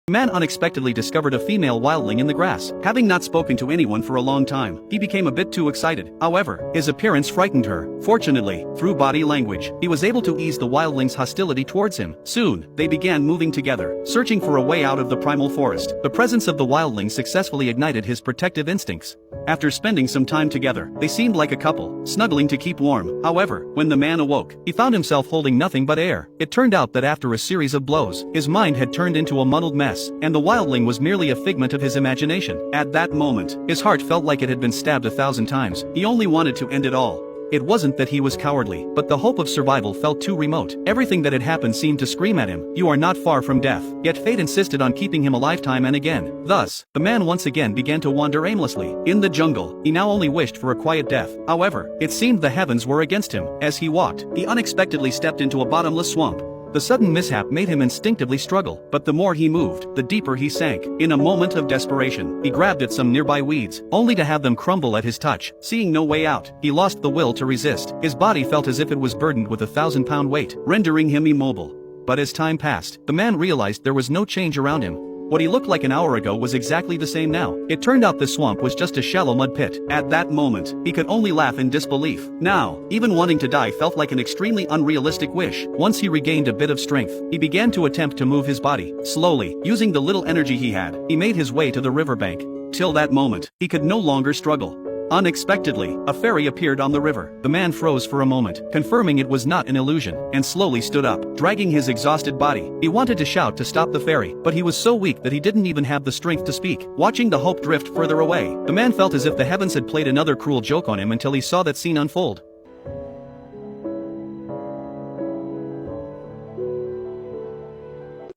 The man unexpectedly discovered a female wildling in the grass. Having not spoken to anyone for a long time, he became a bit too excited. However, his appearance frightened her. Fortunately, through body language, he was able to ease the wildling's hostility towards him. Soon, they began moving together, searching for a way out of the primal forest. The presence of the wildling successfully ignited his protective instincts. After spending some time together, they seemed like a couple, snuggling to keep warm. However, when the man awoke, he found himself holding nothing but air. It turned out that after a series of blows, his mind had turned into a muddled mess, and the wildling was merely a figment of his imagination. At that moment, his heart felt like it had been stabbed 1,000 times. He only wanted to end it all. It wasn't that he was cowardly, but the hope of survival felt too remote. Everything that had happened seemed to scream at him, "You are not far from death." Yet fate insisted on keeping him alive time and again. Thus, the man once again began to wander aimlessly. In the jungle, he now only wished for a quiet death. However, it seemed the heavens were against him. As he walked, he unexpectedly stepped into a bottomless swamp. The sudden mishap made him instinctively struggle, but the more he moved, the deeper he sank. In a moment of desperation, he grabbed at some nearby weeds, only to have them crumble at his touch. Seeing no way out, he lost the will to resist. His body felt as if it was burdened with a 1,000-pound weight, rendering him immobile. But as time passed, the man realized there was no change around him. What he looked like an hour ago was exactly the same now. It turned out the swamp was just a shallow mud pit. At that moment, he could only laugh in disbelief. Now, even wanting to die felt like an extremely unrealistic wish. Once he regained a bit of strength, he began to attempt to move his body. Slowly, using the little energy he had, he made his way to the riverbank. Till that moment, he could no longer struggle. Unexpectedly, a ferry appeared on the river. The man froze for a moment, confirming it was not an illusion, and slowly stood up, dragging his exhausted body. He wanted to shout to stop the ferry, but he was so weak that he didn't even have the strength to speak. Watching the hope drift further away, the man felt as if the heavens had played another cruel joke on him until he saw that scene unfold.